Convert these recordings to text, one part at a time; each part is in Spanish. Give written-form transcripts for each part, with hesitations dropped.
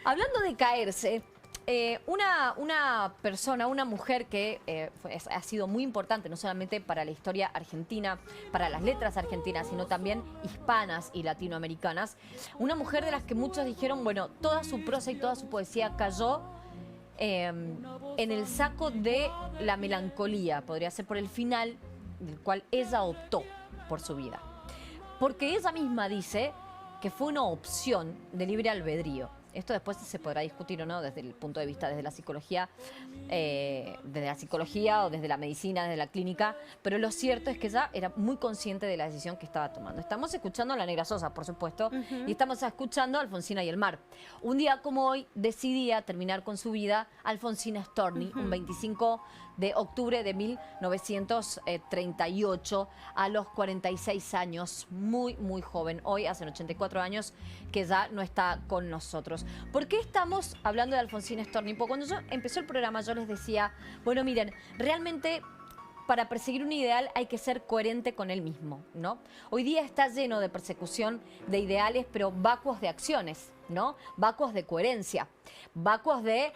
Hablando de caerse, una persona, una mujer que ha sido muy importante, no solamente para la historia argentina, para las letras argentinas, sino también hispanas y latinoamericanas. Una mujer de las que muchos dijeron, bueno, toda su prosa y toda su poesía cayó en el saco de la melancolía, podría ser por el final del cual ella optó por su vida. Porque ella misma dice que fue una opción de libre albedrío. Esto después se podrá discutir o no desde el punto de vista, desde la psicología o desde la medicina, desde la clínica, pero lo cierto es que ella era muy consciente de la decisión que estaba tomando. Estamos escuchando a la Negra Sosa, por supuesto, y estamos escuchando a Alfonsina y el mar. Un día como hoy decidía terminar con su vida Alfonsina Storni, un 25 de octubre de 1938, a los 46 años, muy, muy joven. Hoy, hace 84 años, que ya no está con nosotros. ¿Por qué estamos hablando de Alfonsina Storni? Porque cuando empezó el programa yo les decía, bueno, miren, realmente para perseguir un ideal hay que ser coherente con él mismo, ¿no? Hoy día está lleno de persecución de ideales, pero vacuos de acciones, ¿no? Vacuos de coherencia, vacuos de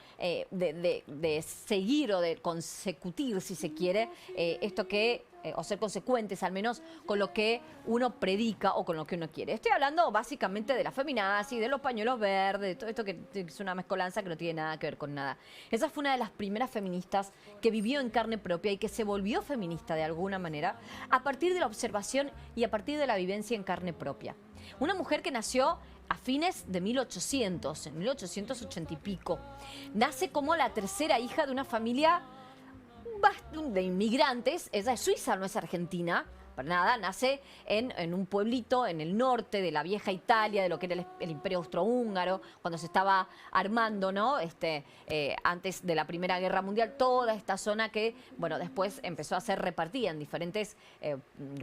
seguir o de consecutir, si se quiere, o ser consecuentes al menos con lo que uno predica o con lo que uno quiere. Estoy hablando básicamente de la feminazi, de los pañuelos verdes, de todo esto que es una mezcolanza que no tiene nada que ver con nada. Esa fue una de las primeras feministas que vivió en carne propia y que se volvió feminista de alguna manera a partir de la observación y a partir de la vivencia en carne propia. Una mujer que nació a fines de 1800, en 1880 y pico. Nace como la tercera hija de una familia de inmigrantes. Ella es suiza, no es argentina, para nada. Nace en un pueblito en el norte de la vieja Italia, de lo que era el Imperio Austrohúngaro, cuando se estaba armando, ¿no? Antes de la Primera Guerra Mundial, toda esta zona que, bueno, después empezó a ser repartida en diferentes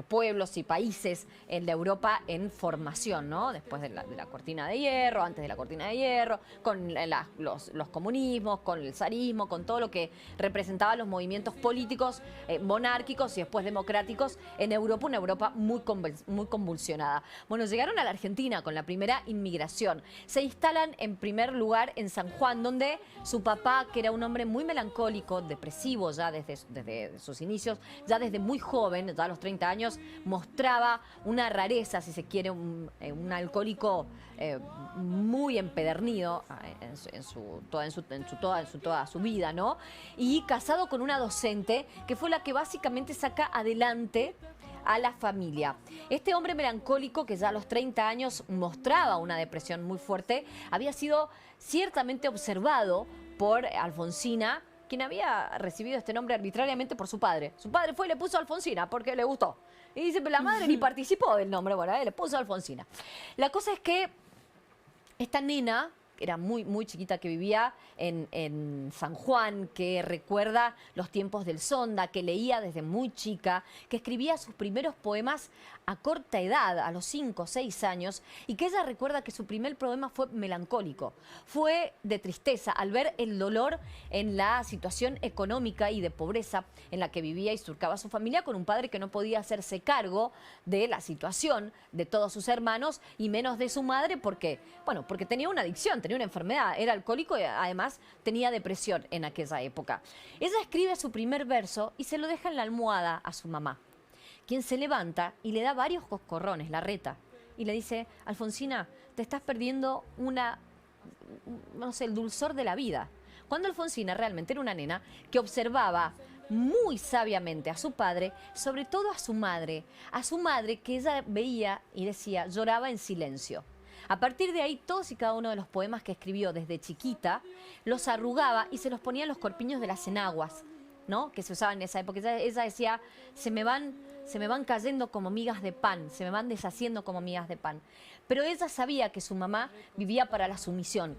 pueblos y países de Europa en formación, ¿no? Después de la cortina de hierro, antes de la cortina de hierro, con los comunismos, con el zarismo, con todo lo que representaba los movimientos políticos monárquicos y después democráticos en Europa, una Europa muy convulsionada. Bueno, llegaron a la Argentina con la primera inmigración. Se instalan en primer lugar en San Juan, donde su papá, que era un hombre muy melancólico, depresivo ya desde sus inicios, ya desde muy joven, ya a los 30 años, mostraba una rareza, si se quiere, un alcohólico muy empedernido toda su vida, ¿no? Y casado con una docente que fue la que básicamente saca adelante a la familia. Este hombre melancólico que ya a los 30 años mostraba una depresión muy fuerte, había sido ciertamente observado por Alfonsina, quien había recibido este nombre arbitrariamente por su padre. Su padre fue y le puso Alfonsina porque le gustó. Y dice, pero la madre ni participó del nombre, bueno, le puso Alfonsina. La cosa es que esta nena, era muy, muy chiquita, que vivía en San Juan, que recuerda los tiempos del Sonda, que leía desde muy chica, que escribía sus primeros poemas a corta edad, a los 5 o 6 años, y que ella recuerda que su primer poema fue melancólico, fue de tristeza, al ver el dolor en la situación económica y de pobreza en la que vivía y surcaba su familia, con un padre que no podía hacerse cargo de la situación de todos sus hermanos y menos de su madre, porque tenía una adicción, tenía una enfermedad, era alcohólico y además tenía depresión en aquella época. Ella escribe su primer verso y se lo deja en la almohada a su mamá, quien se levanta y le da varios coscorrones, la reta, y le dice, Alfonsina, te estás perdiendo el dulzor de la vida. Cuando Alfonsina realmente era una nena que observaba muy sabiamente a su padre, sobre todo a su madre que ella veía y decía, lloraba en silencio. A partir de ahí, todos y cada uno de los poemas que escribió desde chiquita, los arrugaba y se los ponía en los corpiños de las enaguas, ¿no? Que se usaban en esa época. Ella decía, se me van cayendo como migas de pan, se me van deshaciendo como migas de pan. Pero ella sabía que su mamá vivía para la sumisión.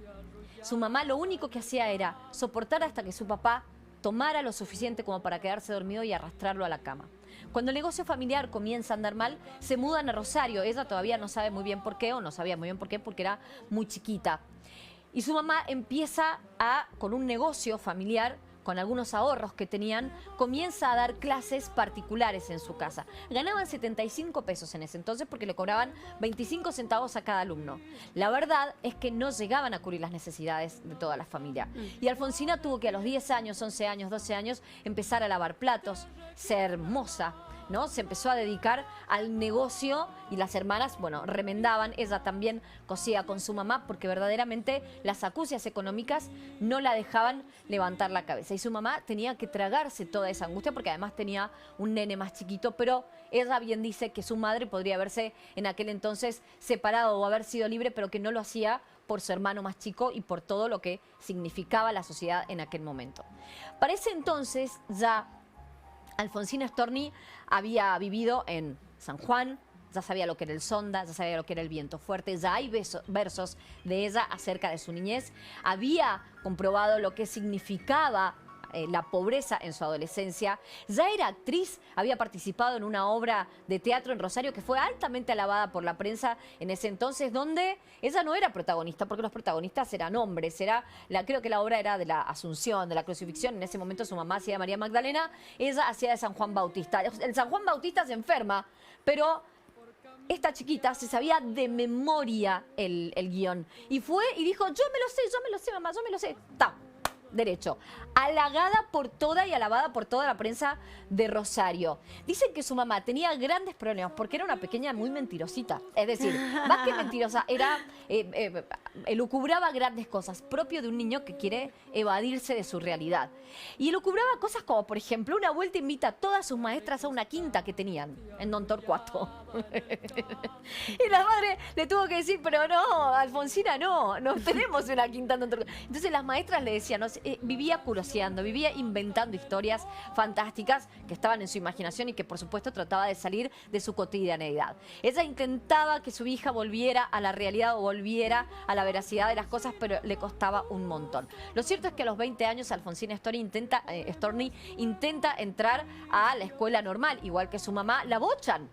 Su mamá lo único que hacía era soportar hasta que su papá tomara lo suficiente como para quedarse dormido y arrastrarlo a la cama. Cuando el negocio familiar comienza a andar mal, se mudan a Rosario. Ella todavía no sabe muy bien por qué, o no sabía muy bien por qué, porque era muy chiquita. Y su mamá empieza con un negocio familiar con algunos ahorros que tenían, comienza a dar clases particulares en su casa. Ganaban 75 pesos en ese entonces porque le cobraban 25 centavos a cada alumno. La verdad es que no llegaban a cubrir las necesidades de toda la familia. Y Alfonsina tuvo que a los 10 años, 11 años, 12 años, empezar a lavar platos, ser moza, ¿no? Se empezó a dedicar al negocio y las hermanas, bueno, remendaban. Ella también cosía con su mamá porque verdaderamente las acucias económicas no la dejaban levantar la cabeza. Y su mamá tenía que tragarse toda esa angustia porque además tenía un nene más chiquito, pero ella bien dice que su madre podría haberse en aquel entonces separado o haber sido libre, pero que no lo hacía por su hermano más chico y por todo lo que significaba la sociedad en aquel momento. Para ese entonces ya Alfonsina Storni había vivido en San Juan, ya sabía lo que era el sonda, ya sabía lo que era el viento fuerte, ya hay versos de ella acerca de su niñez, había comprobado lo que significaba la pobreza en su adolescencia, ya era actriz, había participado en una obra de teatro en Rosario que fue altamente alabada por la prensa en ese entonces, donde ella no era protagonista, porque los protagonistas eran hombres, creo que la obra era de la Asunción, de la crucifixión, en ese momento su mamá hacía de María Magdalena, ella hacía de San Juan Bautista. El San Juan Bautista se enferma, pero esta chiquita se sabía de memoria el guión, y fue y dijo, yo me lo sé, mamá, yo me lo sé, ¡ta! Derecho. Halagada por toda y alabada por toda la prensa de Rosario. Dicen que su mamá tenía grandes problemas porque era una pequeña muy mentirosita. Es decir, más que mentirosa, era elucubraba grandes cosas, propio de un niño que quiere evadirse de su realidad. Y elucubraba cosas como, por ejemplo, una vuelta invita a todas sus maestras a una quinta que tenían en Don Torcuato. Y la madre le tuvo que decir, pero no, Alfonsina, no tenemos una quinta en Don Torcuato. Entonces las maestras le decían, no, vivía curioseando, vivía inventando historias fantásticas que estaban en su imaginación y que por supuesto trataba de salir de su cotidianeidad. Ella intentaba que su hija volviera a la realidad o volviera a la veracidad de las cosas, pero le costaba un montón. Lo cierto es que a los 20 años Alfonsina Storni intenta entrar a la escuela normal, igual que su mamá, la bochan.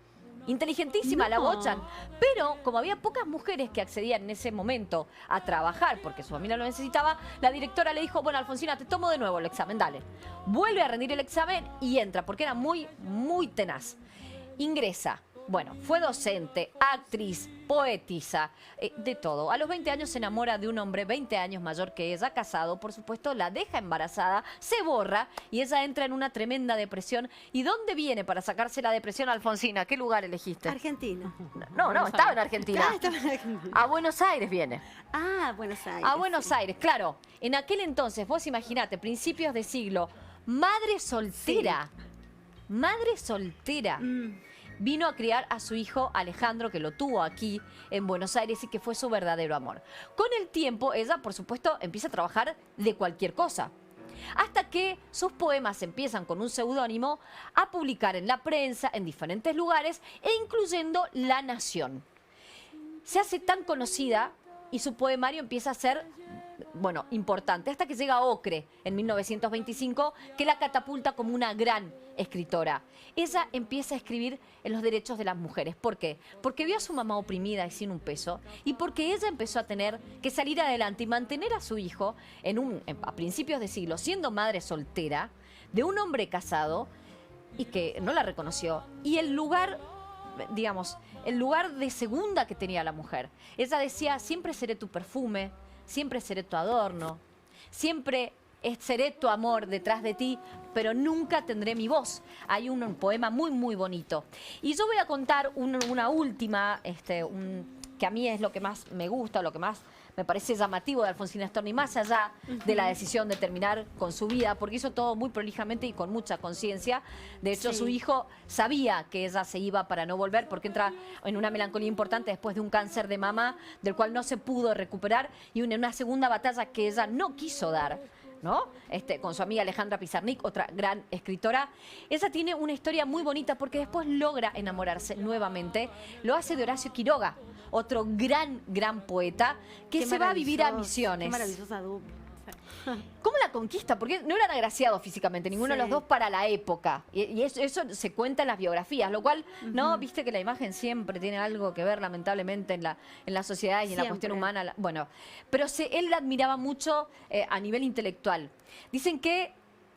Inteligentísima, la bochan. Pero como había pocas mujeres que accedían en ese momento a trabajar porque su familia lo necesitaba, la directora le dijo, bueno, Alfonsina, te tomo de nuevo el examen, dale. Vuelve a rendir el examen y entra, porque era muy, muy tenaz. Ingresa. Bueno, fue docente, actriz, poetisa, de todo. A los 20 años se enamora de un hombre 20 años mayor que ella, casado, por supuesto, la deja embarazada, se borra y ella entra en una tremenda depresión. ¿Y dónde viene para sacarse la depresión, Alfonsina? ¿Qué lugar elegiste? Argentina. No, estaba en Argentina. Estaba en Argentina. A Buenos Aires viene. Ah, Buenos Aires. A Buenos Aires, claro. En aquel entonces, vos imaginate, principios de siglo, madre soltera. Sí. Madre soltera. Vino a criar a su hijo Alejandro, que lo tuvo aquí en Buenos Aires y que fue su verdadero amor. Con el tiempo, ella, por supuesto, empieza a trabajar de cualquier cosa. Hasta que sus poemas empiezan con un seudónimo a publicar en la prensa, en diferentes lugares, e incluyendo La Nación. Se hace tan conocida y su poemario empieza a ser, bueno, importante, hasta que llega a Ocre en 1925, que la catapulta como una gran escritora. Ella empieza a escribir en los derechos de las mujeres. ¿Por qué? Porque vio a su mamá oprimida y sin un peso, y porque ella empezó a tener que salir adelante y mantener a su hijo a principios de siglo, siendo madre soltera, de un hombre casado, y que no la reconoció. Y el lugar, digamos, el lugar de segunda que tenía la mujer. Ella decía, siempre seré tu perfume, siempre seré tu adorno, siempre seré tu amor detrás de ti, pero nunca tendré mi voz. Hay un poema muy, muy bonito. Y yo voy a contar una última, que a mí es lo que más me gusta, lo que más me parece llamativo de Alfonsina Storni, más allá de la decisión de terminar con su vida, porque hizo todo muy prolijamente y con mucha conciencia. De hecho, su hijo sabía que ella se iba para no volver, porque entra en una melancolía importante después de un cáncer de mama, del cual no se pudo recuperar, y una segunda batalla que ella no quiso dar, ¿no? Con su amiga Alejandra Pizarnik, otra gran escritora. Ella tiene una historia muy bonita porque después logra enamorarse nuevamente. Lo hace de Horacio Quiroga, otro gran poeta que se va a vivir a Misiones. Qué maravillosa dupla. ¿Cómo la conquista? Porque no eran agraciados físicamente, ninguno de los dos para la época. Y eso se cuenta en las biografías, lo cual, ¿no? Viste que la imagen siempre tiene algo que ver, lamentablemente, en la sociedad y en la cuestión humana. Bueno, pero él la admiraba mucho a nivel intelectual. Dicen que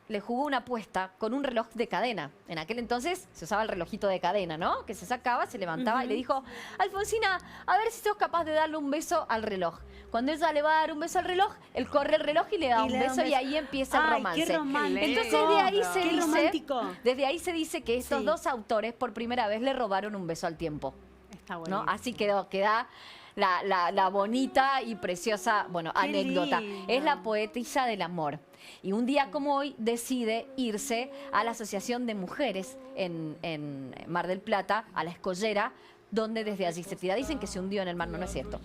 le jugó una apuesta con un reloj de cadena. En aquel entonces se usaba el relojito de cadena, ¿no? Que se sacaba, se levantaba y le dijo, Alfonsina, a ver si sos capaz de darle un beso al reloj. Cuando ella le va a dar un beso al reloj, él corre el reloj y le da un beso y ahí empieza el romance. Qué romántico. Entonces de ahí se Qué dice, romántico. desde ahí se dice que estos dos autores por primera vez le robaron un beso al tiempo. Está bueno. ¿No? Así queda la bonita y preciosa, bueno, Qué anécdota. lindo. Es la poetisa del amor. Y un día como hoy decide irse a la Asociación de Mujeres en Mar del Plata, a la Escollera, donde desde allí se tira. Dicen que se hundió en el mar, no es cierto.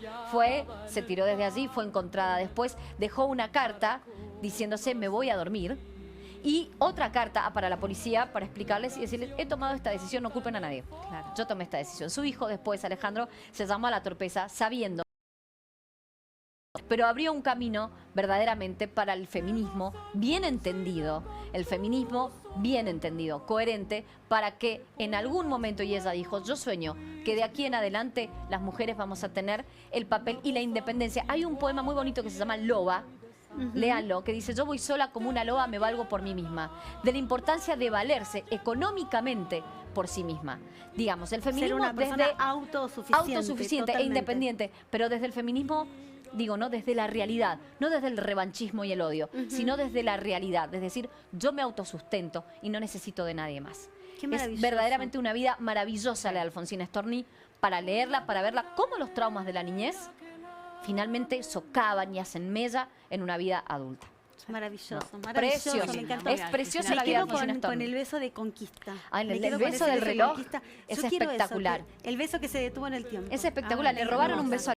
Se tiró desde allí, fue encontrada después, dejó una carta diciéndose me voy a dormir. Y otra carta para la policía para explicarles y decirles, he tomado esta decisión, no culpen a nadie. Claro. Yo tomé esta decisión. Su hijo después, Alejandro, se llamó a la torpeza sabiendo, pero abrió un camino verdaderamente para el feminismo bien entendido, el feminismo bien entendido, coherente, para que en algún momento, y ella dijo, yo sueño que de aquí en adelante las mujeres vamos a tener el papel y la independencia. Hay un poema muy bonito que se llama Loba, léanlo, que dice, yo voy sola como una loba, me valgo por mí misma. De la importancia de valerse económicamente por sí misma. Digamos, el feminismo Ser una persona desde autosuficiente e independiente, pero desde el feminismo, digo, no desde la realidad, no desde el revanchismo y el odio, sino desde la realidad. Es decir, yo me autosustento y no necesito de nadie más. Qué Es maravilloso. verdaderamente una vida maravillosa la de Alfonsina Storni, para leerla, para verla, cómo los traumas de la niñez finalmente socavan y hacen mella en una vida adulta. Maravilloso, No, maravilloso, precioso. me encantó. Es preciosa Me la vida de quedo Alfonsina con Storni. el beso de conquista. Ah, el Me quedo con beso ese del de reloj conquista. es Yo quiero eso, espectacular. el beso que se detuvo en el tiempo. Es espectacular, le robaron un beso